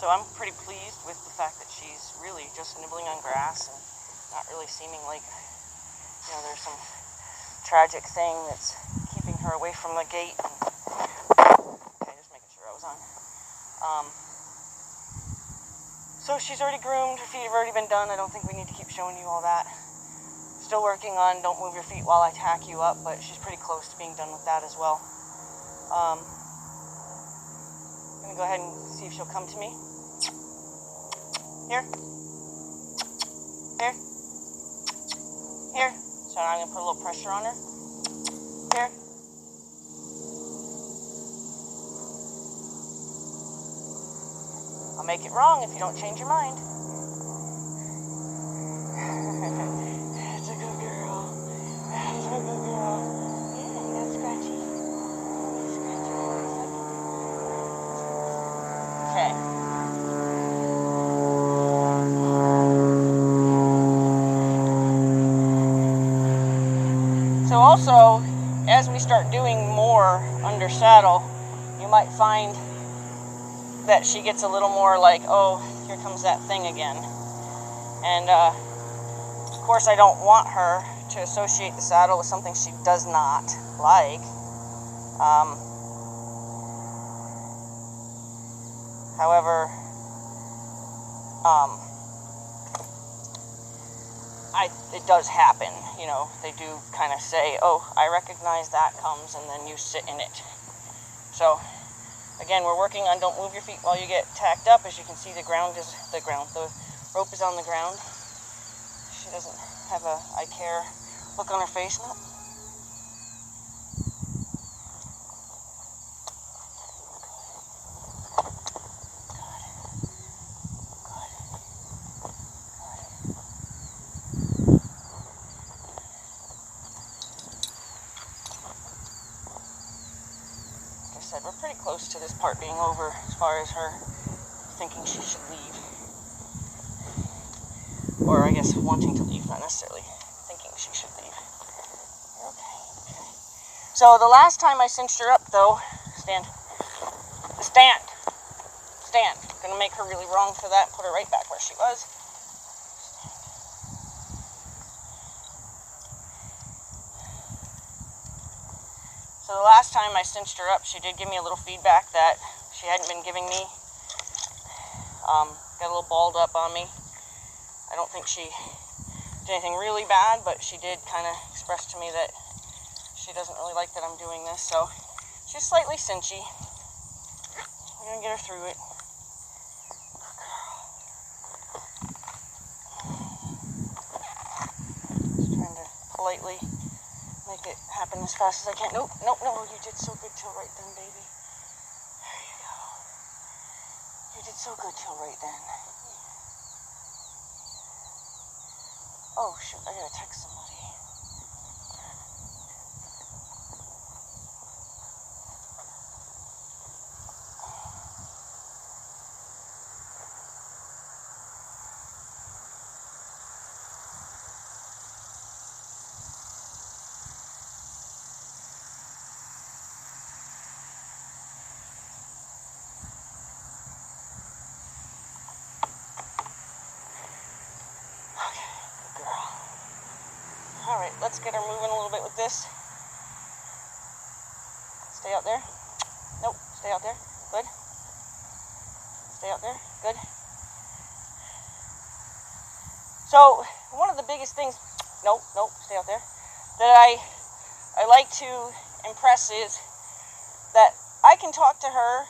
So I'm pretty pleased with the fact that she's really just nibbling on grass and not really seeming like, you know, there's some tragic thing that's keeping her away from the gate. Okay, just making sure I was on. So she's already groomed, her feet have already been done. I don't think we need to keep showing you all that. Still working on don't move your feet while I tack you up, but she's pretty close to being done with that as well. I'm gonna go ahead and see if she'll come to me. Here. Here. Here. So now I'm gonna put a little pressure on her. Here. I'll make it wrong if you don't change your mind. That's a good girl. That's a good girl. Yeah, you got scratchy. Okay. So also, as we start doing more under saddle, you might find that she gets a little more like, oh, here comes that thing again. And of course I don't want her to associate the saddle with something she does not like. However, it does happen, you know, they do kind of say, oh, I recognize that comes, and then you sit in it. So again, we're working on don't move your feet while you get tacked up. As you can see, the rope is on the ground. She doesn't have a I care look on her face now. Like I said, we're pretty close to this part being over as far as her thinking she should leave. Or I guess wanting to leave, not necessarily thinking she should leave. Okay. So the last time I cinched her up though, stand. Gonna make her really wrong for that, put her right back where she was. So the last time I cinched her up, she did give me a little feedback that she hadn't been giving me. Got a little balled up on me. I don't think she did anything really bad, but she did kind of express to me that she doesn't really like that I'm doing this, so she's slightly cinchy. We're gonna get her through it. Just trying to politely make it happen as fast as I can. Nope, you did so good till right then, baby. There you go. You did so good till right then. Oh, shoot, I gotta text somebody. Alright, let's get her moving a little bit with this. Stay out there. Nope, stay out there. Good. Stay out there. Good. So, one of the biggest things, nope, stay out there, that I like to impress is that I can talk to her.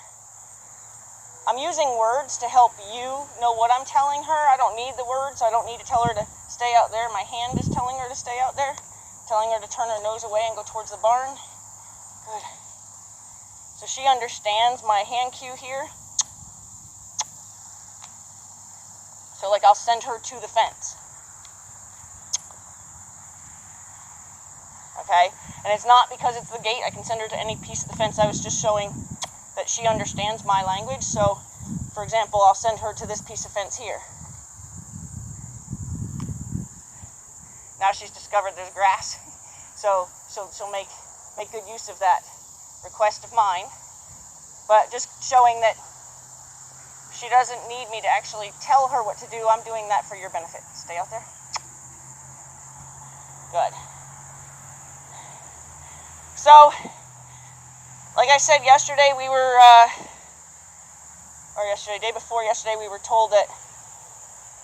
I'm using words to help you know what I'm telling her. I don't need the words. I don't need to tell her to stay out there. My hand is telling her to stay out there. Telling her to turn her nose away and go towards the barn. Good. So she understands my hand cue here. So like I'll send her to the fence. Okay? And it's not because it's the gate. I can send her to any piece of the fence. I was just showing that she understands my language. So, for example, I'll send her to this piece of fence here. Now she's discovered there's grass. So she'll make good use of that request of mine. But just showing that She doesn't need me to actually tell her what to do. I'm doing that for your benefit. Stay out there. Good. So, like I said yesterday, we were, or yesterday, day before yesterday, we were told that,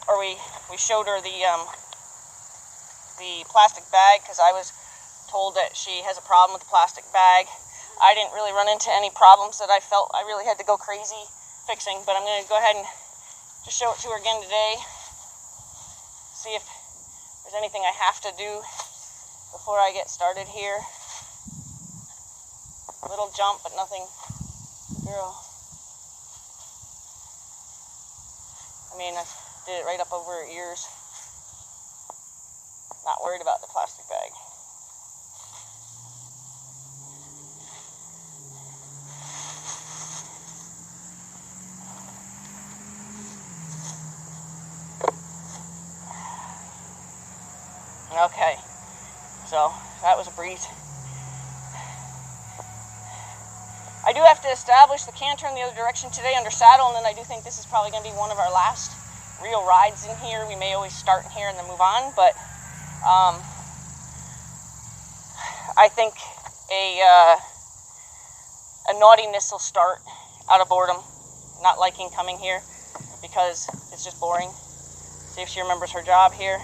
or we showed her the plastic bag, because I was told that she has a problem with the plastic bag. I didn't really run into any problems that I felt I really had to go crazy fixing, but I'm going to go ahead and just show it to her again today. See if there's anything I have to do before I get started here. A little jump, but nothing. Girl. I mean, I did it right up over her ears. Not worried about the plastic bag. Okay, so that was a breeze. I do have to establish the canter in the other direction today under saddle, and then I do think this is probably going to be one of our last real rides in here. We may always start in here and then move on, but I think a naughtiness will start out of boredom, not liking coming here because it's just boring. See if she remembers her job here.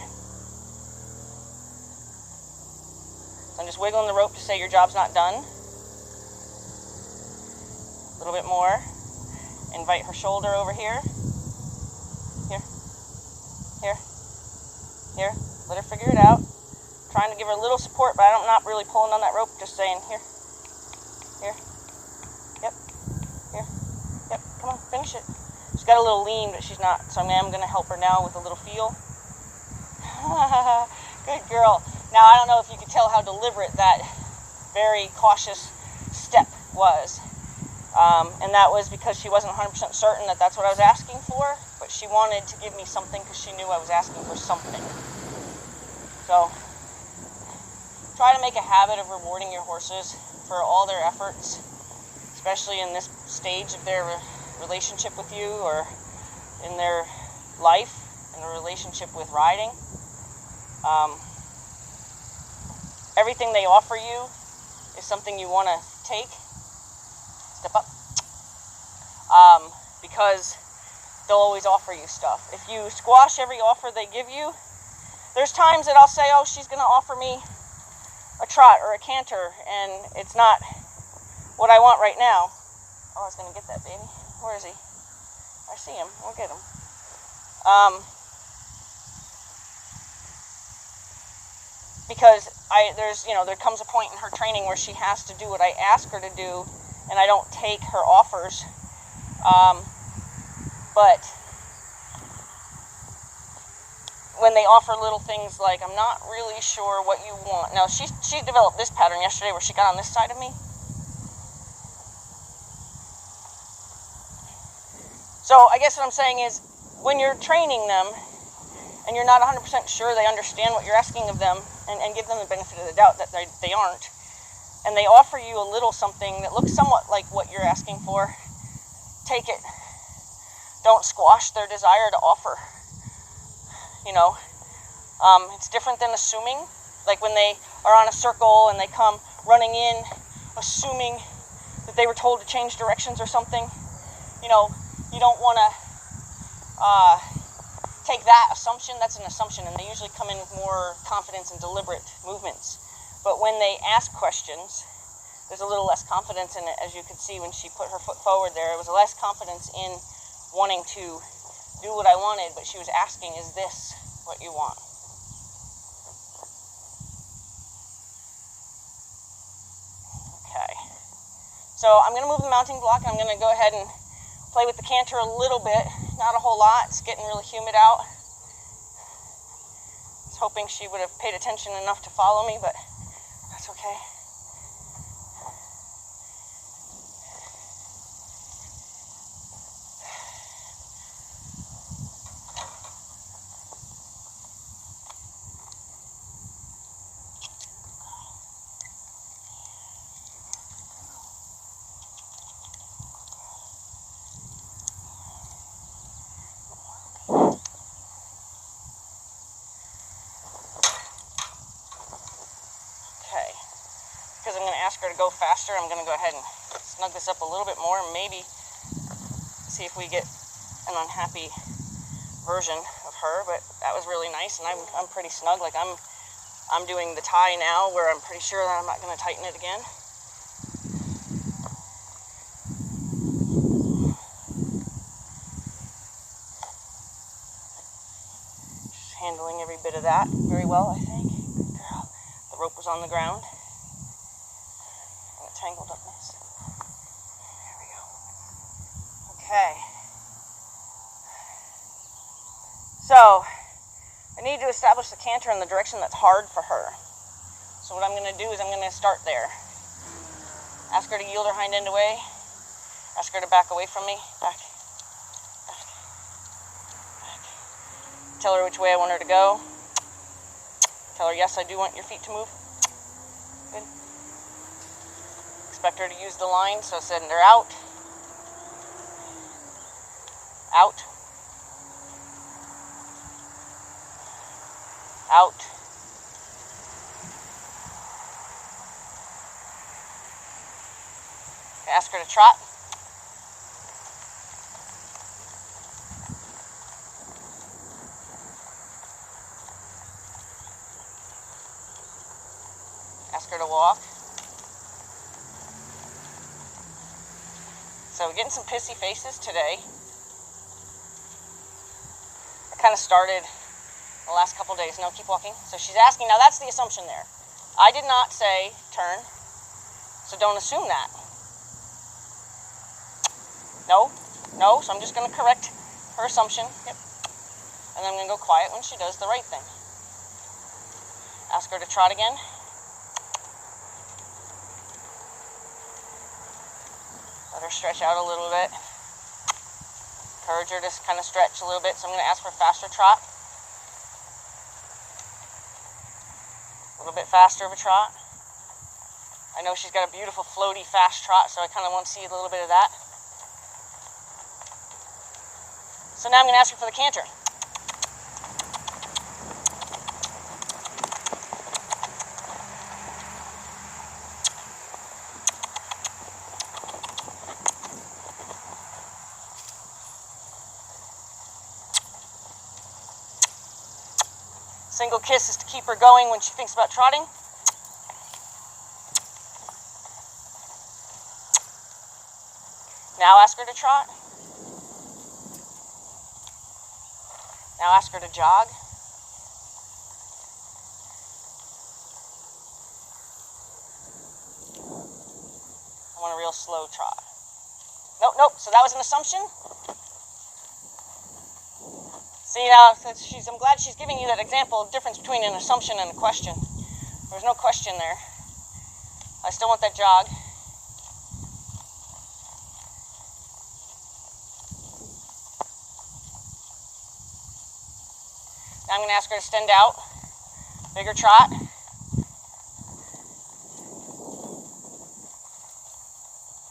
So I'm just wiggling the rope to say your job's not done. A little bit more. Invite her shoulder over here. Here. Here. Here. Let her figure it out. Trying to give her a little support, but I'm not really pulling on that rope. Just saying, here. Here. Yep. Here. Yep. Come on, finish it. She's got a little lean, but she's not. So I'm going to help her now with a little feel. Good girl. Now, I don't know if you could tell how deliberate that very cautious step was. And that was because she wasn't 100% certain that that's what I was asking for, but she wanted to give me something because she knew I was asking for something. So, try to make a habit of rewarding your horses for all their efforts, especially in this stage of their relationship with you or in their life, in their relationship with riding. Everything they offer you is something you want to take. Step up. Because they'll always offer you stuff. If you squash every offer they give you, there's times that I'll say, oh, she's going to offer me a trot or a canter, and it's not what I want right now. Oh, I was going to get that baby. Where is he? I see him. We'll get him. Because there comes a point in her training where she has to do what I ask her to do, and I don't take her offers. But when they offer little things like, I'm not really sure what you want. Now, she developed this pattern yesterday where she got on this side of me. So I guess what I'm saying is, when you're training them, and you're not 100% sure they understand what you're asking of them, and give them the benefit of the doubt that they aren't, and they offer you a little something that looks somewhat like what you're asking for, take it. Don't squash their desire to offer. It's different than assuming. Like when they are on a circle and they come running in, assuming that they were told to change directions or something. You don't want to take that assumption. That's an assumption, and they usually come in with more confidence and deliberate movements. But when they ask questions, there's a little less confidence in it, as you could see when she put her foot forward there. It was less confidence in wanting to do what I wanted, but she was asking, is this what you want? Okay. So I'm going to move the mounting block. I'm going to go ahead and play with the canter a little bit. Not a whole lot. It's getting really humid out. I was hoping she would have paid attention enough to follow me, but that's okay. go faster, I'm going to go ahead and snug this up a little bit more and maybe see if we get an unhappy version of her. But that was really nice, and I'm pretty snug. Like I'm doing the tie now where I'm pretty sure that I'm not going to tighten it again. Just handling every bit of that very well, I think. Good girl. The rope was on the ground. And it tangled up nice. There we go. Okay. So, I need to establish the canter in the direction that's hard for her. So what I'm going to do is I'm going to start there. Ask her to yield her hind end away. Ask her to back away from me. Back. Back. Back. Tell her which way I want her to go. Tell her, yes, I do want your feet to move. Good. Expect her to use the line, so send her out. Out. Out. Ask her to trot. Ask her to walk. So we're getting some pissy faces today. I kind of started the last couple days. No, keep walking. So she's asking, now that's the assumption there. I did not say turn, so don't assume that. No, so I'm just going to correct her assumption. Yep. And then I'm going to go quiet when she does the right thing. Ask her to trot again. Let her stretch out a little bit. Encourage her to kind of stretch a little bit. So I'm going to ask for a faster trot. A little bit faster of a trot. I know she's got a beautiful floaty fast trot, so I kind of want to see a little bit of that. So now I'm going to ask her for the canter. Single kiss is to keep her going when she thinks about trotting. Now ask her to trot. Now ask her to jog. I want a real slow trot. Nope. So that was an assumption. See now, I'm glad she's giving you that example of difference between an assumption and a question. There's no question there. I still want that jog. Now I'm going to ask her to stand out. Bigger trot.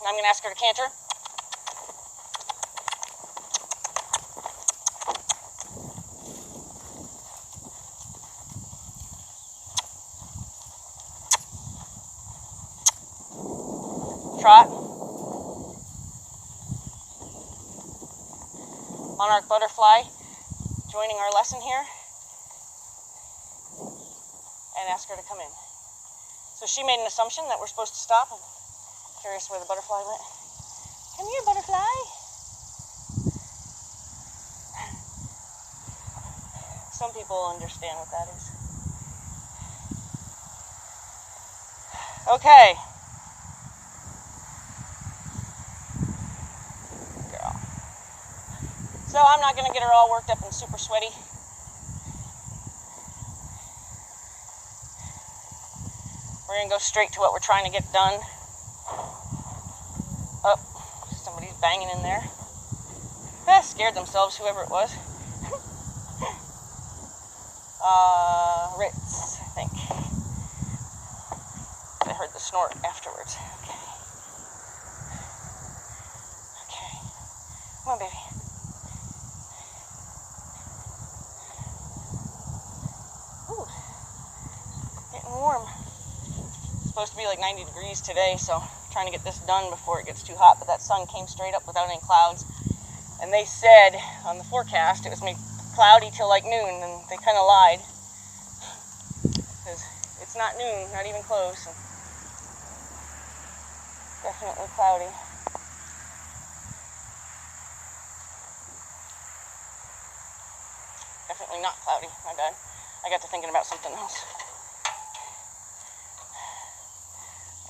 Now I'm going to ask her to canter. Trot. Monarch butterfly, joining our lesson here. And ask her to come in. So she made an assumption that we're supposed to stop. I'm curious where the butterfly went. Come here, butterfly. Some people understand what that is. Okay. Girl. So I'm not going to get her all worked up and super sweaty. We're going to go straight to what we're trying to get done. Oh, somebody's banging in there. Scared themselves, whoever it was. Ritz, I think. I heard the snort afterwards. Okay. Come on, baby. Ooh. Getting warm. supposed to be like 90 degrees today, so I'm trying to get this done before it gets too hot. But that sun came straight up without any clouds. And they said on the forecast it was going to be cloudy till like noon, and they kind of lied. Because it's not noon, not even close. And definitely cloudy. Definitely not cloudy, my bad. I got to thinking about something else.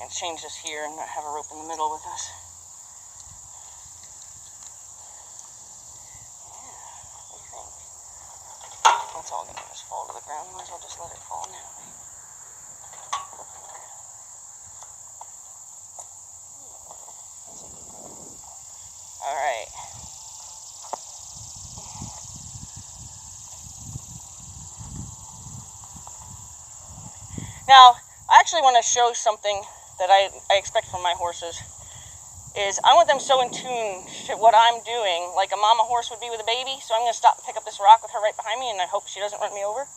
And change this here and not have a rope in the middle with us. Yeah, what do you think? It's all gonna just fall to the ground. Might as well just let it fall now. Alright. Now, I actually want to show something that I expect from my horses. Is I want them so in tune to what I'm doing, like a mama horse would be with a baby. So I'm going to stop and pick up this rock with her right behind me, and I hope she doesn't run me over.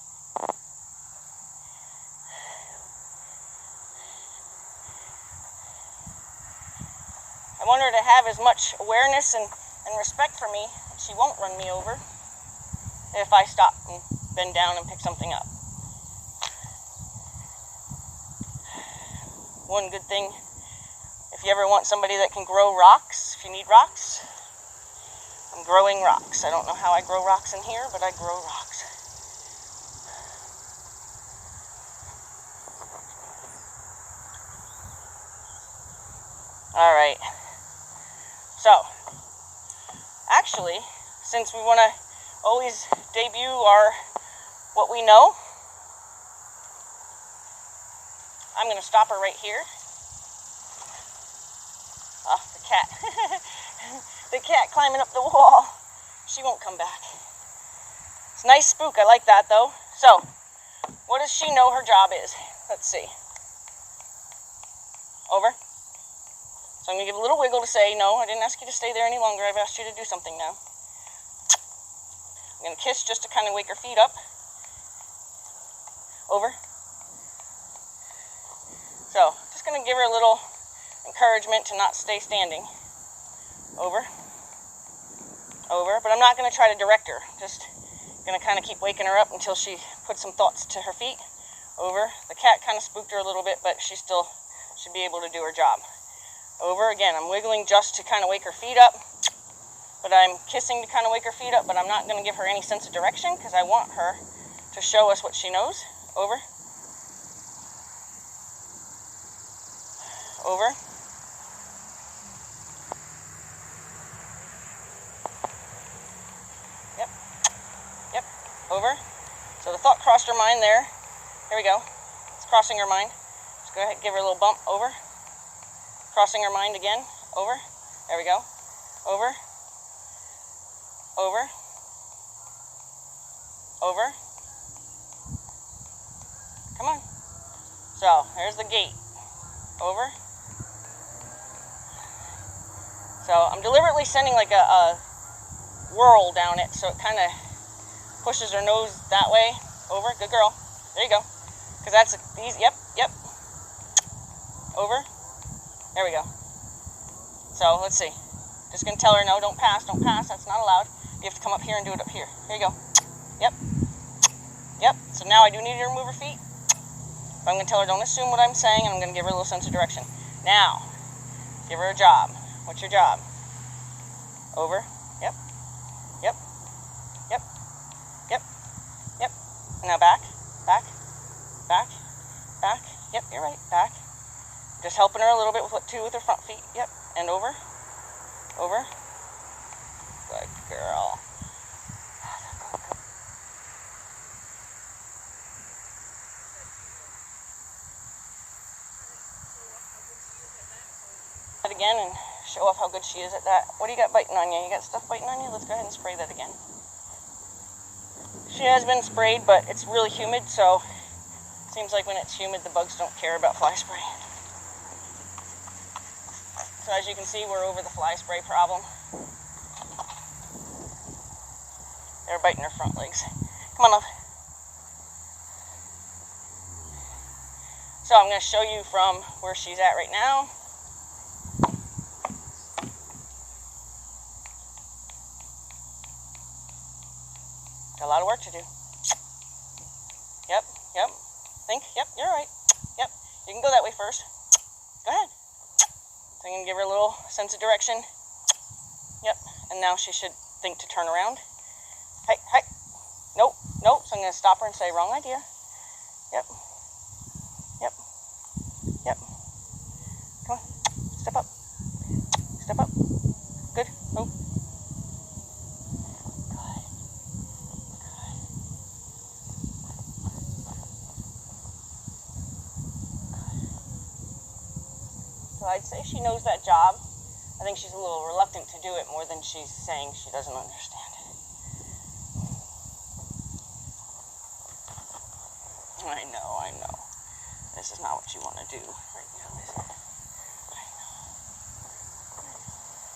I want her to have as much awareness and respect for me that she won't run me over if I stop and bend down and pick something up. One good thing, if you ever want somebody that can grow rocks, if you need rocks, I'm growing rocks. I don't know how I grow rocks in here, but I grow rocks. Alright. So, actually, since we want to always debut what we know, I'm going to stop her right here. Oh, the cat. The cat climbing up the wall. She won't come back. It's a nice spook. I like that, though. So, what does she know her job is? Let's see. Over. So I'm going to give a little wiggle to say, no, I didn't ask you to stay there any longer. I've asked you to do something now. I'm going to kiss just to kind of wake her feet up. Over. So, just going to give her a little encouragement to not stay standing. Over. Over. But I'm not going to try to direct her. Just going to kind of keep waking her up until she puts some thoughts to her feet. Over. The cat kind of spooked her a little bit, but she still should be able to do her job. Over. Again, I'm wiggling just to kind of wake her feet up. But I'm kissing to kind of wake her feet up, but I'm not going to give her any sense of direction because I want her to show us what she knows. Over. Over. Yep. Yep. Over. So the thought crossed her mind there. Here we go. It's crossing her mind. Just go ahead and give her a little bump. Over. Crossing her mind again. Over. There we go. Over. Over. Over. Come on. So, there's the gate. Over. So, I'm deliberately sending like a whirl down it, so it kind of pushes her nose that way. Over. Good girl. There you go. Because that's easy. Yep, yep. Over. There we go. So, let's see. Just going to tell her, no, don't pass, that's not allowed. You have to come up here and do it up here. Here you go. Yep. Yep. So now I do need her to move her feet. But I'm going to tell her, don't assume what I'm saying, and I'm going to give her a little sense of direction. Now, give her a job. What's your job? Over. Yep. Yep. Yep. Yep. Yep. Now back. Back. Back. Back. Yep, you're right. Back. Just helping her a little bit with with her front feet. Yep. And over. Over. Good girl. Again and show off how good she is at that. What do you got biting on you? You got stuff biting on you? Let's go ahead and spray that again. She has been sprayed, but it's really humid, so it seems like when it's humid, the bugs don't care about fly spray. So as you can see, we're over the fly spray problem. They're biting her front legs. Come on, love. So I'm going to show you from where she's at right now. Got a lot of work to do. Yep. Think. Yep, you're right. Yep. You can go that way first. Go ahead. So I'm going to give her a little sense of direction. Yep. And now she should think to turn around. Hey. Nope. So I'm going to stop her and say, wrong idea. Yep. Come on. Step up. Good. Oh. So I'd say she knows that job. I think she's a little reluctant to do it more than she's saying she doesn't understand it. I know. This is not what you want to do right now, is it? I know.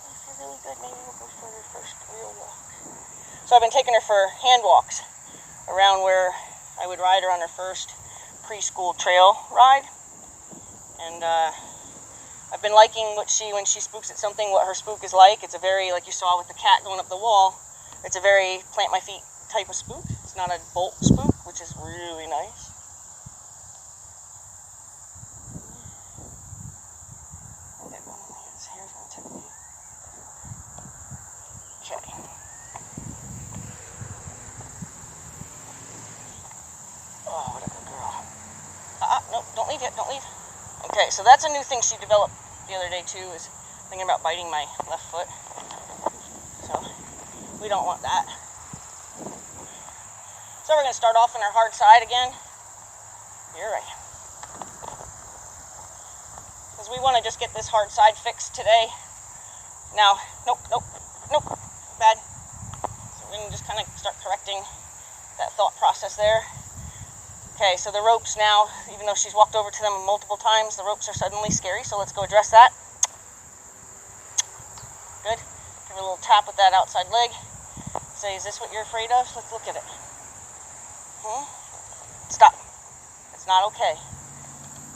If you're really good, maybe we'll go for your first real walk. So I've been taking her for hand walks around where I would ride her on her first preschool trail ride. And I've been liking when she spooks at something, what her spook is like. It's a very, like you saw with the cat going up the wall, it's a very plant my feet type of spook. It's not a bolt spook, which is really nice. Okay. Oh, what a good girl. No, don't leave yet, don't leave. Okay, so that's a new thing she developed the other day too, is thinking about biting my left foot. So, we don't want that. So we're going to start off on our hard side again. You're right. Because we want to just get this hard side fixed today. Now, nope, bad. So we're going to just kind of start correcting that thought process there. Okay, so the ropes now, even though she's walked over to them multiple times, the ropes are suddenly scary, so let's go address that. Good. Give her a little tap with that outside leg. Say, is this what you're afraid of? Let's look at it. Stop. It's not okay.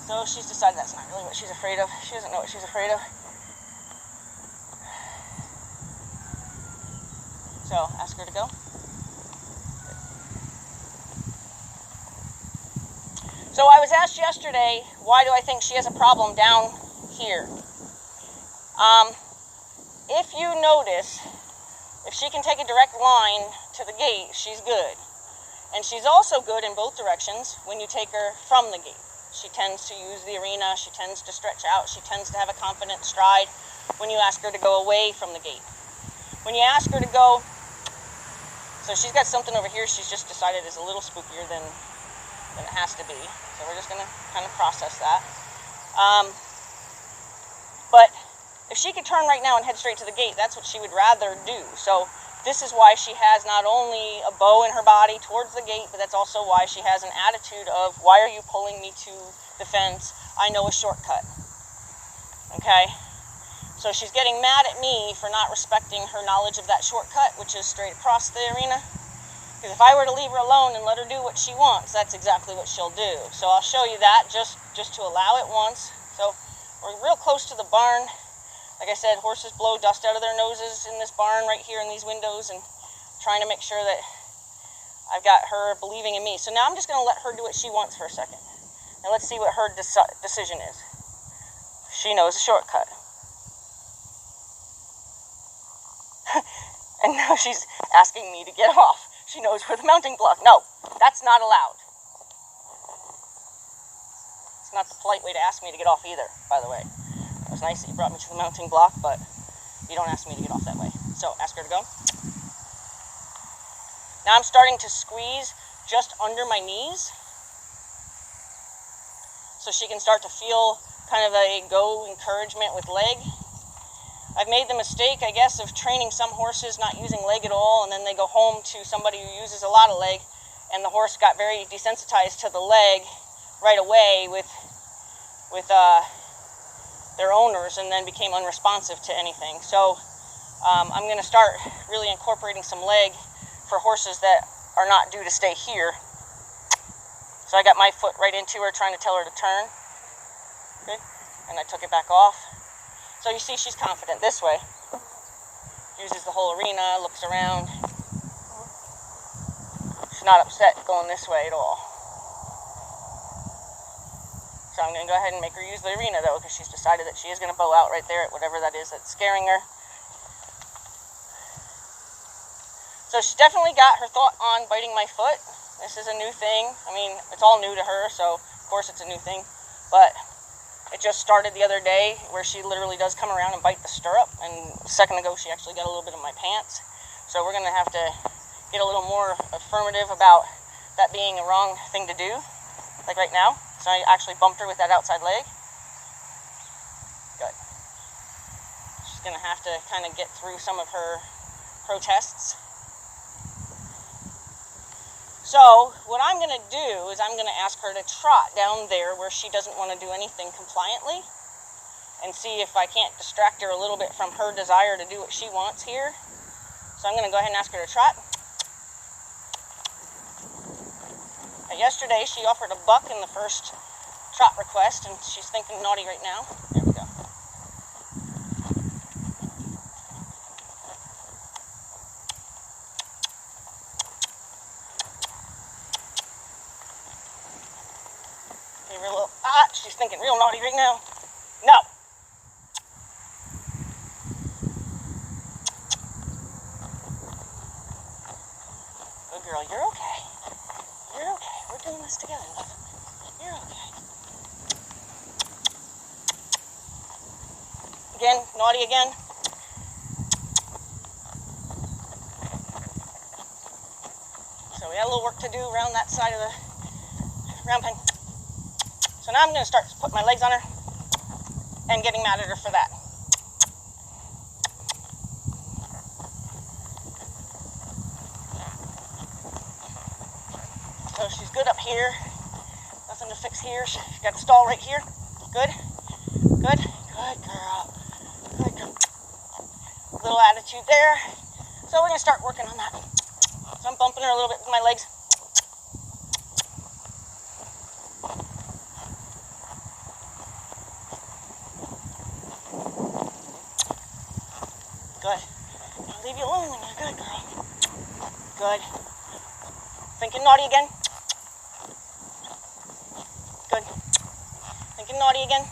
So she's decided that's not really what she's afraid of. She doesn't know what she's afraid of. So, ask her to go. So I was asked yesterday, why do I think she has a problem down here? If you notice, if she can take a direct line to the gate, she's good. And she's also good in both directions when you take her from the gate. She tends to use the arena, she tends to stretch out, she tends to have a confident stride when you ask her to go away from the gate. When you ask her to go, so she's got something over here she's just decided is a little spookier than it has to be. So we're just going to kind of process that. But if she could turn right now and head straight to the gate, that's what she would rather do. So this is why she has not only a bow in her body towards the gate, but that's also why she has an attitude of, why are you pulling me to the fence? I know a shortcut. Okay? So she's getting mad at me for not respecting her knowledge of that shortcut, which is straight across the arena. Because if I were to leave her alone and let her do what she wants, that's exactly what she'll do. So I'll show you that just to allow it once. So we're real close to the barn. Like I said, horses blow dust out of their noses in this barn right here in these windows, and trying to make sure that I've got her believing in me. So now I'm just going to let her do what she wants for a second. Now let's see what her decision is. She knows a shortcut. And now she's asking me to get off. She knows where the mounting block. No, that's not allowed. It's not the polite way to ask me to get off either, by the way. It was nice that you brought me to the mounting block, but you don't ask me to get off that way. So ask her to go. Now I'm starting to squeeze just under my knees, so she can start to feel kind of a go encouragement with leg. I've made the mistake, I guess, of training some horses not using leg at all, and then they go home to somebody who uses a lot of leg, and the horse got very desensitized to the leg right away with their owners, and then became unresponsive to anything. So I'm going to start really incorporating some leg for horses that are not due to stay here. So I got my foot right into her, trying to tell her to turn. Good. And I took it back off. So you see she's confident this way. Uses the whole arena, looks around. She's not upset going this way at all. So I'm going to go ahead and make her use the arena though, because she's decided that she is going to bow out right there at whatever that is that's scaring her. So she definitely got her thought on biting my foot. This is a new thing. I mean, it's all new to her, so of course it's a new thing. But it just started the other day where she literally does come around and bite the stirrup. And a second ago she actually got a little bit of my pants. So we're going to have to get a little more affirmative about that being a wrong thing to do. Like right now. So I actually bumped her with that outside leg. Good. She's going to have to kind of get through some of her protests. So what I'm going to do is I'm going to ask her to trot down there where she doesn't want to do anything compliantly and see if I can't distract her a little bit from her desire to do what she wants here. So I'm going to go ahead and ask her to trot. Yesterday, she offered a buck in the first trot request, and she's thinking naughty right now. There we go. She's thinking real naughty right now. No. Good girl, you're okay. You're okay. We're doing this together, love. You're okay. Again, naughty again. So we had a little work to do around that side of the round pen. So now I'm going to start putting my legs on her and getting mad at her for that. So she's good up here. Nothing to fix here. She got the stall right here. Good. Good. Good girl. Good girl. Little attitude there. So we're going to start working on that. So I'm bumping her a little bit with my legs. Good. I'll leave you alone when you're good, girl. Good. Thinking naughty again. Good. Thinking naughty again.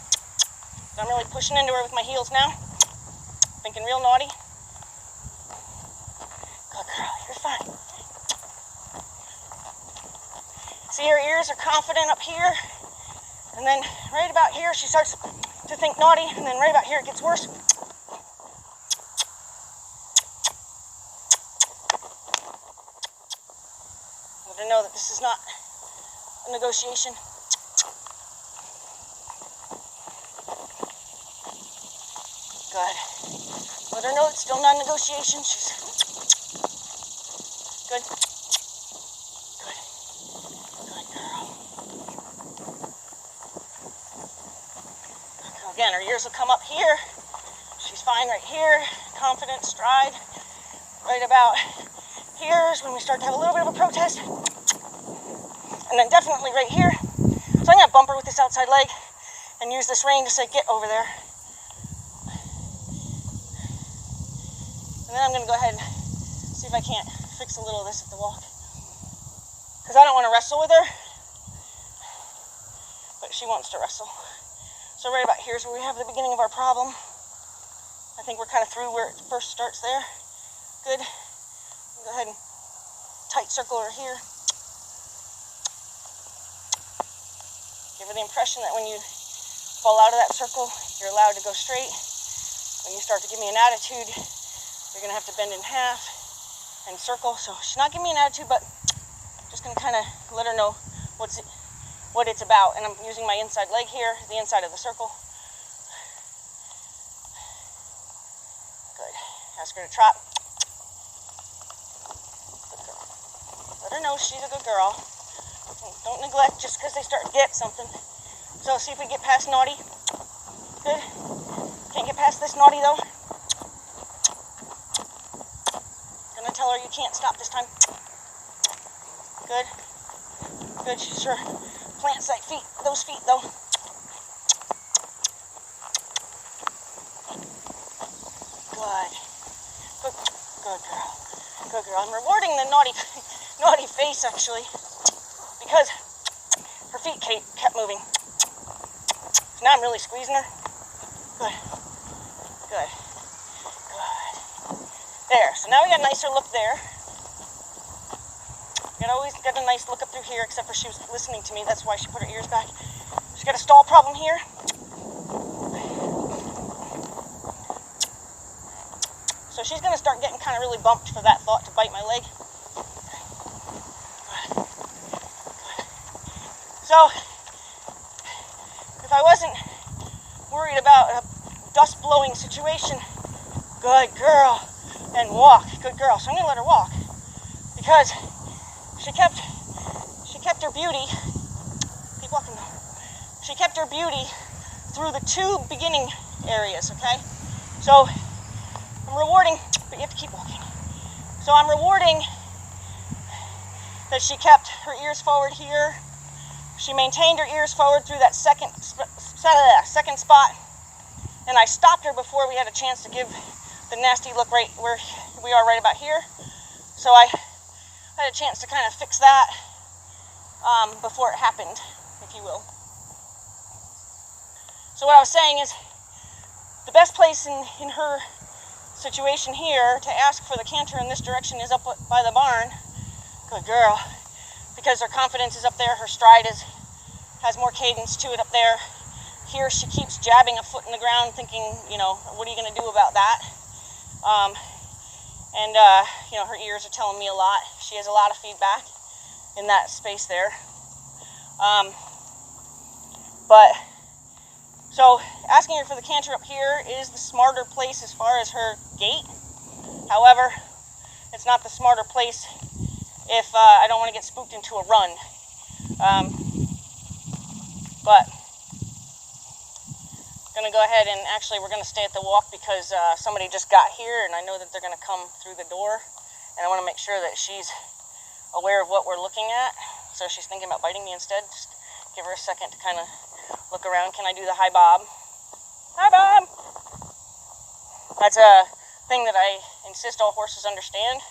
So I'm really pushing into her with my heels now. Thinking real naughty. Good girl, you're fine. See, her ears are confident up here. And then right about here, she starts to think naughty. And then right about here, it gets worse. Let her know that this is not a negotiation. Good. Let her know it's still not a negotiation. She's good. Good. Good girl. Again, her ears will come up here. She's fine right here. Confident stride. Right about here is when we start to have a little bit of a protest. And then definitely right here. So I'm going to bump her with this outside leg and use this rein to say, get over there. And then I'm going to go ahead and see if I can't fix a little of this at the walk. Because I don't want to wrestle with her. But she wants to wrestle. So right about here is where we have the beginning of our problem. I think we're kind of through where it first starts there. Good. Go ahead and tight circle her here. Give her the impression that when you fall out of that circle, you're allowed to go straight. When you start to give me an attitude, you're going to have to bend in half and circle. So she's not giving me an attitude, but just going to kind of let her know what it's about. And I'm using my inside leg here, the inside of the circle. Good. Ask her to trot. Good girl. Let her know she's a good girl. Don't neglect just because they start to get something. So see if we get past naughty. Good. Can't get past this naughty though. Gonna tell her you can't stop this time. Good. Good. She sure plants those feet though. girl. I'm rewarding the naughty, naughty face, actually, because her feet kept moving. So now I'm really squeezing her. Good. Good. Good. There. So now we got a nicer look there. We always got a nice look up through here, except for she was listening to me. That's why she put her ears back. She's got a stall problem here. So she's going to start getting kind of really bumped for that thought to bite my leg. Good. Good. So, if I wasn't worried about a dust-blowing situation, good girl, and walk, good girl. So I'm going to let her walk, because she kept her beauty. Keep walking though. She kept her beauty through the two beginning areas, okay? So I'm rewarding, but you have to keep walking. So I'm rewarding that she kept her ears forward here. She maintained her ears forward through that second spot, and I stopped her before we had a chance to give the nasty look right where we are right about here. So I had a chance to kind of fix that before it happened, if you will. So what I was saying is, the best place in her situation here to ask for the canter in this direction is up by the barn. Good girl. Because her confidence is up there, her stride has more cadence to it up there. Here she keeps jabbing a foot in the ground, thinking, you know, what are you going to do about that? You know, her ears are telling me a lot. She has a lot of feedback in that space there. So asking her for the canter up here is the smarter place as far as her gait. However, it's not the smarter place if I don't want to get spooked into a run. But I'm going to go ahead and actually we're going to stay at the walk because somebody just got here and I know that they're going to come through the door, and I want to make sure that she's aware of what we're looking at. So if she's thinking about biting me instead, just give her a second to kind of look around. Can I do the hi Bob? Hi Bob! That's a thing that I insist all horses understand.